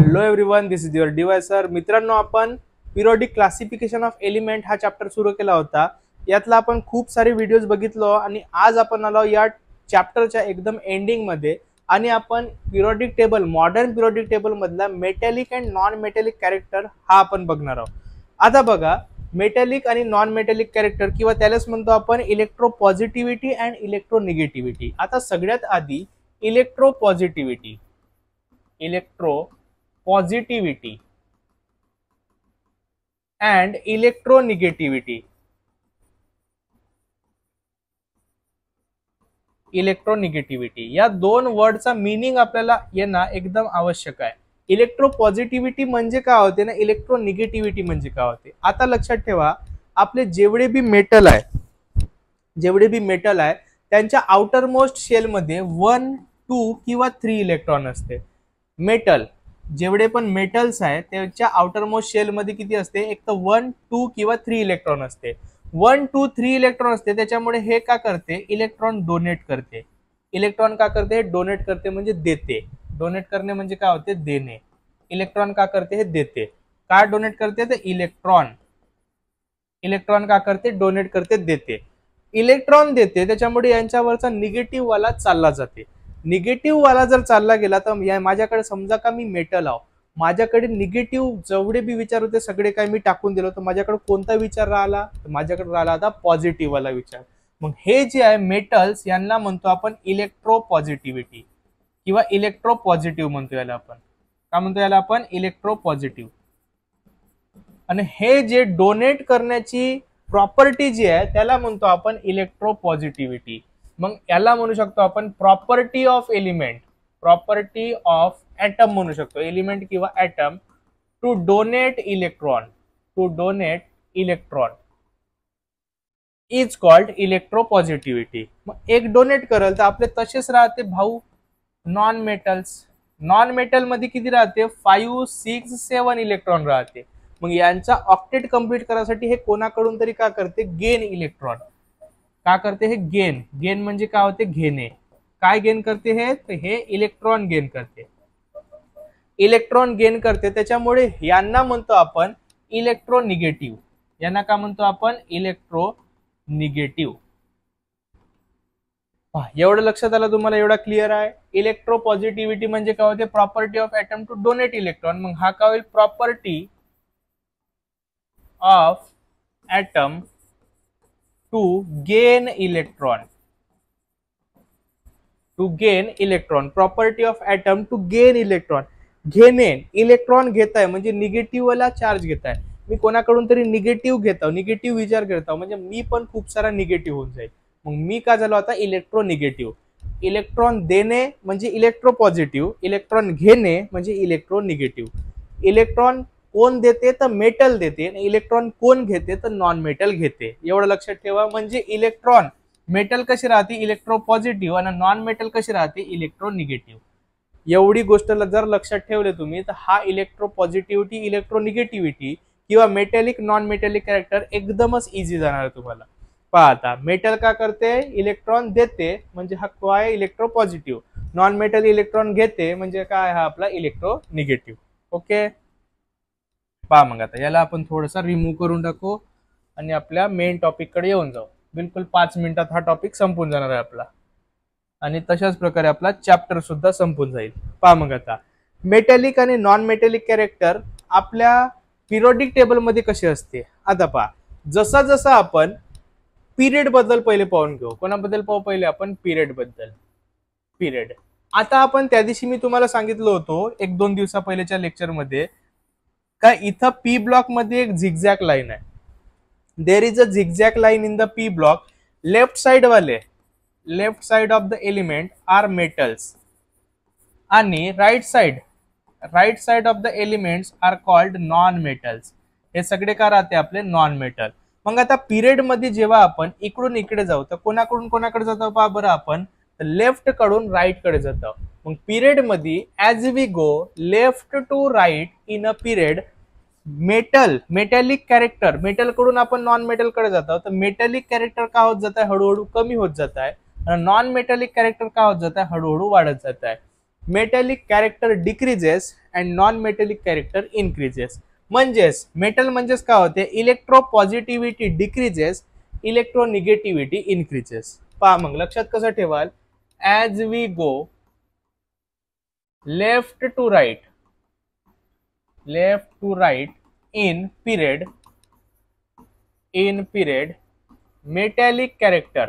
Hello everyone, this is your adviser. मित्रांनो, आपण periodic classification of element हा chapter सुरू केला होता. यातला आपण खूप सारे व्हिडिओज बघितलो आणि आज आपण आलो या चॅप्टरच्या एकदम एंडिंग मध्ये आणि आपण periodic table, modern periodic table मधला metallic and non metallic character हा आपण बघणार आहोत. आता बघा, मेटॅलिक आणि नॉन मेटॅलिक कॅरेक्टर किंवा त्यालाच म्हणतो आपण electro positivity and electro negativity. आता सगळ्यात आधी इलेक्ट्रो पॉझिटिव्हिटी and electronegativity. या दोन वर्डचा मीनिंग आपल्याला येणं एकदम आवश्यक आहे. इलेक्ट्रो पॉझिटिव्हिटी म्हणजे काय होते ना, इलेक्ट्रो निगेटिव्हिटी म्हणजे काय होते. आता लक्षात ठेवा, आपले जेवढे बी मेटल आहे त्यांच्या आउटर मोस्ट शेल मध्ये 1, 2 किंवा 3 इलेक्ट्रॉन असते. मेटल जेवढे पण मेटल्स आहेत त्यांच्या आउटर मोस्ट शेल मध्ये किती असते, एक तर 1, 2 किंवा 3 इलेक्ट्रॉन असते. 1, 2, 3 इलेक्ट्रॉन असते. त्याच्यामुळे हे का करते, इलेक्ट्रॉन डोनेट करते. इलेक्ट्रॉन का करते, डोनेट करते म्हणजे देते. डोनेट करणे म्हणजे काय होते, देणे. इलेक्ट्रॉन का करते, हे देते. का डोनेट करते, तर इलेक्ट्रॉन का करते, डोनेट करते, देते. इलेक्ट्रॉन देते, त्याच्यामुळे यांच्यावरचा निगेटिव्ह वाला चालला जाते. निगेटिव्ह वाला जर चालला गेला तर माझ्याकडे समजा का मी मेटल आहो, माझ्याकडे निगेटिव्ह जेवढे बी विचार होते सगळे काही मी टाकून दिलो, तर माझ्याकडे कोणता विचार राहिला, तर माझ्याकडे राहिला आता पॉझिटिव्ह वाला विचार. मग हे जे आहे मेटल्स, यांना म्हणतो आपण इलेक्ट्रो पॉझिटिव्हिटी किंवा इलेक्ट्रो पॉझिटिव्ह म्हणतो याला आपण. काय म्हणतो याला आपण, इलेक्ट्रो पॉझिटिव्ह. आणि हे जे डोनेट करण्याची प्रॉपर्टी जी आहे त्याला म्हणतो आपण इलेक्ट्रो पॉझिटिव्हिटी. मग याला म्हणू शकतो आपण property of element, property of atom म्हणू शकतो. एलिमेंट किंवा atom to donate electron is called electropositivity. मग एक डोनेट करल तर आपले तसेच राहते भाऊ नॉन मेटल मध्ये किती राहते, 5, 6, 7 इलेक्ट्रॉन राहते. मग यांचा ऑक्टेट कंप्लीट करण्यासाठी हे कोणाकडून तरी का करते, गेन इलेक्ट्रॉन. का करते, हे गेन म्हणजे काय होते, घेणे. काय गेन करते, हे तर हे इलेक्ट्रॉन गेन करते. त्याच्यामुळे यांना म्हणतो आपण इलेक्ट्रो निगेटिव्ह. यांना काय म्हणतो आपण, इलेक्ट्रो निगेटिव्ह. एवढं लक्षात आलं तुम्हाला, एवढा क्लिअर आहे. इलेक्ट्रो पॉझिटिव्हिटी म्हणजे काय होते, property of atom to donate electron. मग हा काय होईल, property of atom to gain electron. Property of atom to gain electron. घेणे, इलेक्ट्रॉन घेताय म्हणजे निगेटिव्ह वाला चार्ज घेताय. मी कोणाकडून तरी निगेटिव्ह घेतो, निगेटिव्ह विचार करतो म्हणजे मी पण खूप सारा निगेटिव्ह होऊन जाईल. मग मी का झालो आता इलेक्ट्रो निगेटिव्ह. इलेक्ट्रॉन देणे म्हणजे इलेक्ट्रो पॉझिटिव्ह, इलेक्ट्रॉन घेणे म्हणजे इलेक्ट्रो निगेटिव्ह. इलेक्ट्रॉन कोण देते, तर मेटल देते. इलेक्ट्रॉन कोण घेते, तर नॉन मेटल घेते. एवढं लक्षात ठेवा. म्हणजे इलेक्ट्रॉन मेटल कशी राहते, इलेक्ट्रो पॉझिटिव्ह, आणि नॉन मेटल कशी राहते, इलेक्ट्रो निगेटिव्ह. एवढी गोष्ट जर लक्षात ठेवले तुम्ही तर हा इलेक्ट्रो पॉझिटिव्हिटी, इलेक्ट्रो निगेटिव्हिटी किंवा मेटॅलिक नॉन मेटॅलिक कॅरेक्टर एकदमच इझी जाणार आहे तुम्हाला. पहा आता, मेटल का करते, इलेक्ट्रॉन देते म्हणजे हा काय, electro positive. Non metal electron घेते म्हणजे काय, हा आपला इलेक्ट्रो निगेटिव्ह. ओके, पहा मग आता याला आपण थोडासा रिमूव्ह करून टाकू आणि आपल्या मेन टॉपिक कडे येऊन जाऊ. बिलकुल 5 मिनिटात हा टॉपिक संपून जाणार आहे आपला, आणि तशाच प्रकारे आपला चॅप्टर सुद्धा संपून जाईल. पहा मग आता, मेटॅलिक आणि नॉन मेटॅलिक कॅरेक्टर आपल्या पिरियोडिक टेबल मध्ये कसे असते. आता पहा, जसा जसा आपण पिरियड बद्दल पहिले पाहून घेऊ. कोणाबद्दल पाहू पहिले आपण, पिरियड बद्दल. पिरियड, आता आपण त्या दिवशी मी तुम्हाला सांगितलं होतं 1-2 दिवसा पहिल्याच्या लेक्चर मध्ये, का इथं पी ब्लॉक मध्ये एक झिगझॅग लाईन आहे. There is a zigzag line in the P block. Left side of the element are metals आणि right side of the elements are called non metals. हे सगळे का राहते, आपले नॉन मेटल. मग आता पिरियड मध्ये जेव्हा आपण इकडून इकडे जाऊ तर कोणाकडून कोणाकडे जातो पहा बरं, आपण लेफ्ट कडून राईट कडे जातो. मग पिरियड मध्ये as we go left to right in a period, metallic character, metal कडून आपण नॉन मेटल कडे जातो तर मेटॅलिक कॅरेक्टर का होत जात आहे, हळूहळू कमी होत जात आहे. नॉन मेटॅलिक कॅरेक्टर का होत जात आहे, हळूहळू वाढत जात आहे. Metallic character decreases and non metallic character increases. म्हणजेच मेटल म्हणजेच काय होते, electropositivity decreases, electronegativity increases. पहा मग लक्षात कसं ठेवाल, as we go left to right in period metallic character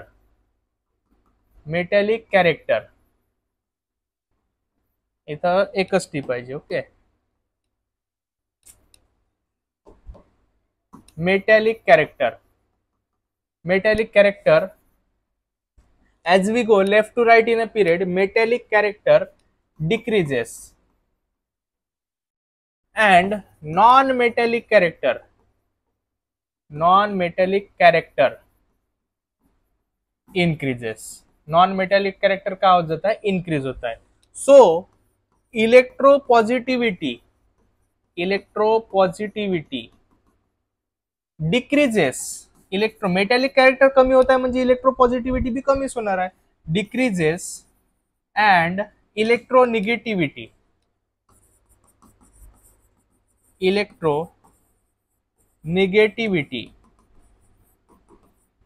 इथं एकच टी पाहिजे. Okay, metallic character as we go left to right in a period, metallic character decreases and non-metallic character increases. non-metallic character का हो जाता है, increase होता है. so electropositivity decreases. Metallic character कमी होता है म्हणजे इलेक्ट्रोपॉझिटिव्हिटी भी कमीच होणार आहे. Decreases and electronegativity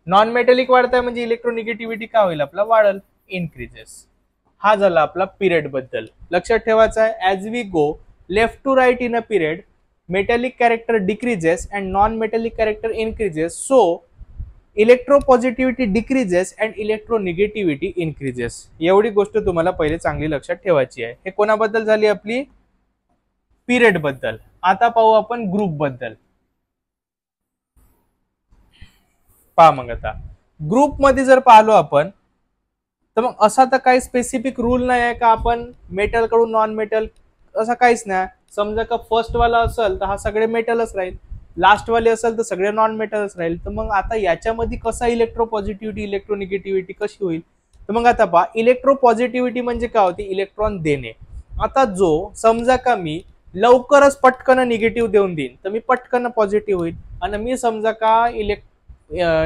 non metallic वाढत आहे म्हणजे इलेक्ट्रोनिगेटिव्हिटी काय होईल, आपला वाढल, इन्क्रीजेस. हा झाला आपला पिरियड बद्दल. लक्षात ठेवायचं आहे, as we go left to right in a period, metallic character decreases and non-metallic character increases. So electropositivity decreases and electronegativity increases. एवढी गोष्ट तुम्हाला पहिले चांगली लक्षात ठेवायची आहे. हे कोणाबद्दल झाली, आपली पिरियड बद्दल. आता पाहू आपण ग्रुप बद्दल. पहा मग आता ग्रुप मध्ये जर पाहलो आपण, तर मग असा तर काही स्पेसिफिक रूल नाही आहे का आपण मेटल कडून नॉन मेटल, असं काहीच नाही. समजा का फर्स्ट वाला असेल तर हा सगळे मेटलच राहील, लास्ट वाले असेल तर सगळे नॉन मेटलच राहील. तर मग आता याच्यामध्ये कसा इलेक्ट्रोपॉझिटिव्हिटी इलेक्ट्रोनिगेटिव्हिटी कशी होईल, तर मग आता पहा, इलेक्ट्रोपॉझिटिव्हिटी म्हणजे काय होती, इलेक्ट्रॉन देणे. आता जो समजा का मी लवकरच पटकन निगेटिव्ह देऊन देईन तर मी पटकन पॉझिटिव्ह होईल, आणि मी समजा का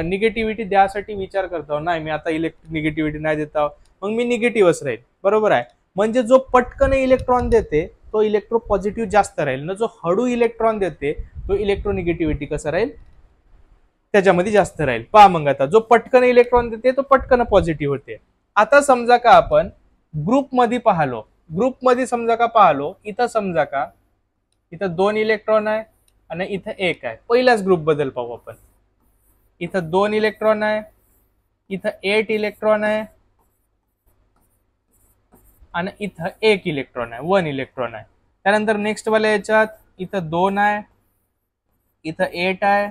निगेटिव्हिटी द्यासाठी विचार करतो, नाही मी आता निगेटिव्हिटी नाही देता, मग मी निगेटिव्हच राहील. बरोबर आहे. म्हणजे जो पटकन इलेक्ट्रॉन देते तो इलेक्ट्रो पॉझिटिव्ह जास्त राहील ना, जो हळू इलेक्ट्रॉन देते तो इलेक्ट्रोनिगेटिव्हिटी कसं राहील, त्याच्यामध्ये जास्त राहील. पहा मग आता जो पटकन इलेक्ट्रॉन देते तो पटकन पॉझिटिव्ह होते. आता समजा का आपण ग्रुप मध्ये पाहलो, इथं समजा का इथं 2 इलेक्ट्रॉन आहे आणि इथं 1 आहे. पहिल्याच ग्रुप बद्दल पाहू आपण. इथं 2 इलेक्ट्रॉन आहे, इथं 8 इलेक्ट्रॉन आहे आणि इथं 1 इलेक्ट्रॉन आहे, 1 इलेक्ट्रॉन आहे. त्यानंतर नेक्स्ट वाल्या याच्यात इथं 2 आहे, इथं 8 आहे,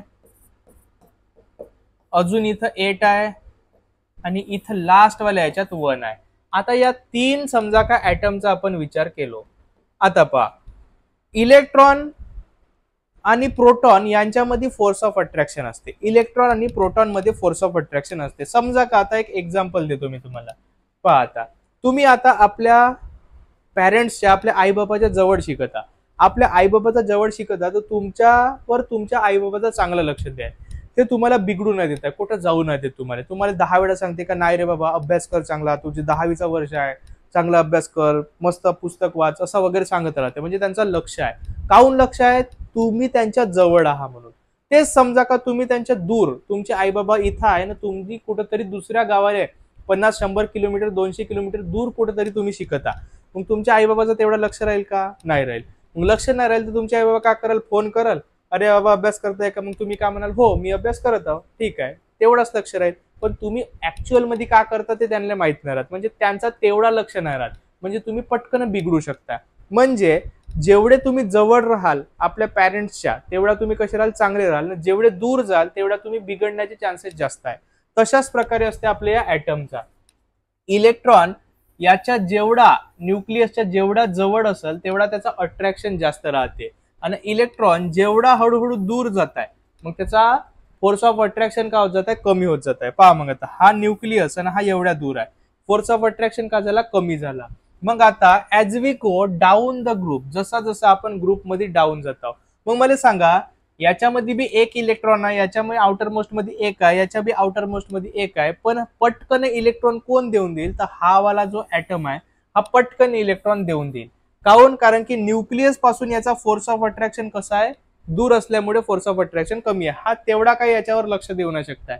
अजून इथं 8 आहे आणि इथं लास्ट वाल्या याच्यात 1 आहे. आता या 3 समजा का ऍटमचा आपण विचार केलो. आता पहा, इलेक्ट्रॉन आणि प्रोटॉन यांच्यामध्ये फोर्स ऑफ अट्रॅक्शन असते. इलेक्ट्रॉन आणि प्रोटॉन मध्ये फोर्स ऑफ अट्रॅक्शन असते. समजा का आता एक एक्झाम्पल देतो मी तुम्हाला. पहा, आता तुम्ही आता आपल्या पॅरेंट्सच्या, आपल्या आईबापाच्या जवळ शिकता, आपल्या आईबाबाच्या जवळ शिकता, तर तुमच्यावर तुमच्या आईबाबाचं चांगलं लक्ष द्या. ते तुम्हाला बिघडू नाही देत, कुठं जाऊ नाही देत. तुम्हाला 10 वेळा सांगते का नाही रे बाबा अभ्यास कर चांगला, तुझी 10वीचं वर्ष आहे, चांगला अभ्यास कर, मस्त पुस्तक वाच, असं वगैरे सांगत राहते. म्हणजे त्यांचं लक्ष आहे. काहून लक्ष आहे, तुम्ही त्यांच्या जवळ आहात म्हणून. तेच समजा का तुम्ही त्यांच्या दूर, तुमचे आईबाबा इथं आहे ना, तुम्ही कुठंतरी दुसऱ्या गावाला 50-100 किलोमीटर 200 किलोमीटर दूर कुठेतरी तुम्ही शिकता, मग तुमच्या आईबाबाचं तेवढं लक्ष राहील का, नाही राहील. मग लक्ष नाही राहील तर तुमचे आईबाबा काय कराल, फोन कराल, अरे बाबा अभ्यास करताय का, मग तुम्ही काय म्हणाल, हो मी अभ्यास करत आहो, ठीक आहे, तेवढाच लक्ष राहील. पण तुम्ही ऍक्च्युअल मध्ये काय करता ते त्यांना माहित नाही राहत, म्हणजे त्यांचा तेवढा लक्ष नाही राहत, म्हणजे तुम्ही पटकन बिघडू शकता. म्हणजे जेवढे तुम्ही जवळ राहाल आपल्या पॅरेंट्सच्या, तेवढा तुम्ही कसे राहाल, चांगले राहाल. जेवढे दूर जाल तेवढा तुम्ही बिघडण्याचे चान्सेस जास्त आहे. तशाच प्रकारे असते आपल्या या ऍटमचा. इलेक्ट्रॉन याच्या जेवढा न्यूक्लियसच्या जेवढा जवळ असेल तेवढा त्याचा अट्रॅक्शन जास्त राहते, आणि इलेक्ट्रॉन जेवढा हळूहळू दूर जात आहे मग त्याचा फोर्स ऑफ अट्रॅक्शन का होत जात आहे, कमी होत जात आहे. पहा मग आता हा न्यूक्लियस आणि हा एवढ्या दूर आहे, फोर्स ऑफ अट्रॅक्शन का झाला, कमी झाला. मग आता as we go down the group, जसा जसा आपण ग्रुप मध्ये डाऊन जातो, मग मला सांगा याच्यामध्ये बी 1 इलेक्ट्रॉन आहे, याच्यामध्ये आउटर मोस्ट मध्ये 1 आहे, याच्या बी आउटर मोस्ट मध्ये 1 आहे, पण पटकन इलेक्ट्रॉन कोण देऊन देईल, तर हा वाला जो ऍटम आहे हा पटकन इलेक्ट्रॉन देऊन देईल. काऊन? कारण की न्यूक्लियस पासून याचा फोर्स ऑफ अट्रॅक्शन कसा आहे, दूर असल्यामुळे फोर्स ऑफ अट्रॅक्शन कमी आहे. हा तेवढा काही याच्यावर लक्ष देऊ न शकताय,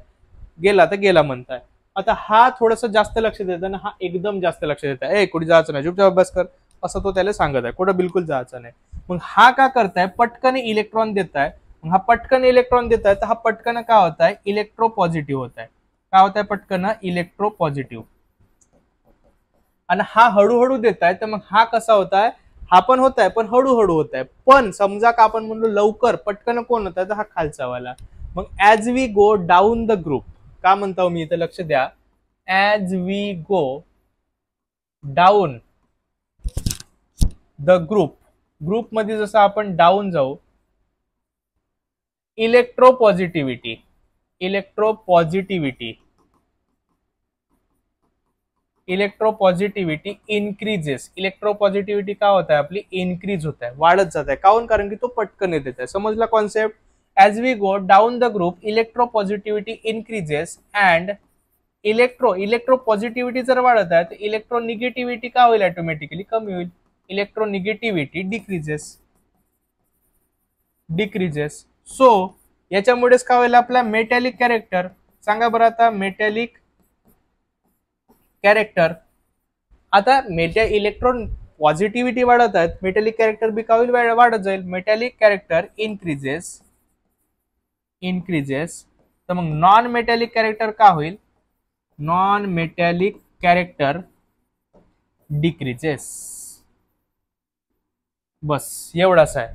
गेला तर गेला म्हणताय. आता हा थोडस जास्त लक्ष देत आणि हा एकदम जास्त लक्ष देत आहे, कुठे जायचं नाही, चुपचाप अभ्यास कर, असं तो त्याला सांगत आहे, कुठं बिलकुल जायचं नाही. मग हा का करताय, पटकन इलेक्ट्रॉन देताय. हा पटकन इलेक्ट्रॉन देताय तर हा पटकन काय होत आहे, इलेक्ट्रो पॉझिटिव्ह होत आहे. काय होत आहे पटकन, इलेक्ट्रो पॉझिटिव्ह. आणि हा हळूहळू देत आहे, तर मग हा कसा होत आहे, हा पण होत आहे पण हळूहळू होत आहे. पण समजा का आपण म्हणलो लवकर पटकन कोण होत आहे, तर हा खालचा वाला. मग as we go down the group, का म्हणतो मी इथं लक्ष द्या, as we go down the group मध्ये जसं आपण डाऊन जाऊ, इलेक्ट्रोपॉझिटिव्हिटी इन्क्रीजेस. इलेक्ट्रोपॉझिटिव्हिटी काय होत आहे आपली, इन्क्रीज होत आहे, वाढत जात आहे. काऊन? कारण की तो पटकन येत आहे. समजला concept. As we go down the group electropositivity increases and electropositivity जर वाढत आहे तर इलेक्ट्रोनिगेटिव्हिटी काय होईल, ऑटोमॅटिकली कमी होईल. Electronegativity decreases. सो याच्यामुळेच काय होईल आपला मेटॅलिक कॅरेक्टर. सांगा बरं आता, मेटॅलिक कॅरेक्टर. आता इलेक्ट्रॉन पॉझिटिव्हिटी वाढत आहेत, मेटॅलिक कॅरेक्टर बी काय होईल, वाढत जाईल. Metallic character increases. तर मग नॉन मेटॅलिक कॅरेक्टर का होईल, नॉन मेटॅलिक कॅरेक्टर डिक्रीजेस. बस एवढाच आहे.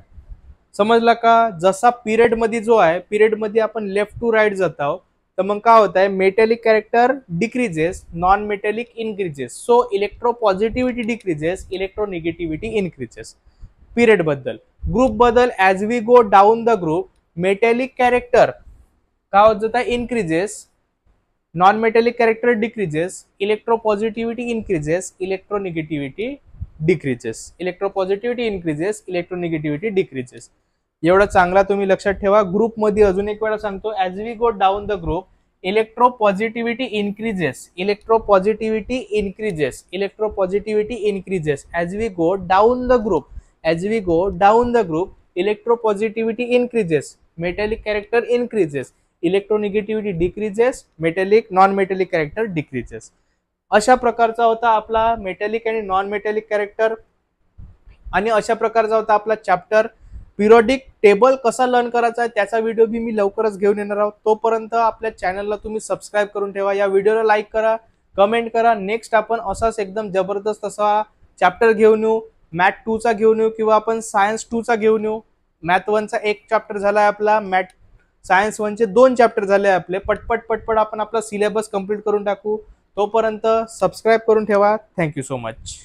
समजला का? जसा पिरियड मध्ये जो आहे, पिरियड मध्ये आपण लेफ्ट टू राईट जात आहोत, तर मग काय होत आहे, metallic character decreases, non metallic increases. So electropositivity decreases, electronegativity increases. Period बद्दल. ग्रुप बद्दल, as we go down the group metallic character काय होत जात आहे, increases, non metallic character decreases, electropositivity increases, electronegativity decreases. Electropositivity increases, electronegativity decreases. एवढा चांगला तुम्ही लक्षात ठेवा. ग्रुप मध्ये अजून एक वेळा सांगतो, as we go down the group electropositivity increases, electropositivity increases, electropositivity increases. As we go down the group, as we go down the group electropositivity increases, metallic character increases, electronegativity decreases, metallic non metallic character decreases. अशा प्रकारचा होता आपला metallic आणि non metallic character. आणि अशा प्रकारचा होता आपला चॅप्टर. पिरियोडिक टेबल कसा लर्न करायचा आहे त्याचा व्हिडिओ बी मी लवकरच घेऊन येणार आहोत. तोपर्यंत आपल्या चॅनलला तुम्ही सबस्क्राईब करून ठेवा, या व्हिडिओला लाईक करा, कमेंट करा. नेक्स्ट आपण असाच एकदम जबरदस्त असा चॅप्टर घेऊन येऊ. मॅथ 2 चा घेऊन येऊ किंवा आपण सायन्स 2 चा घेऊन येऊ. मॅथ 1 चा एक चॅप्टर झालाय आपला, सायन्स 1 चे 2 चॅप्टर झाले आपले. पटपट आपण आपला सिलेबस कंप्लीट करून टाकू. तोपर्यंत सबस्क्राईब करून ठेवा. Thank you so much.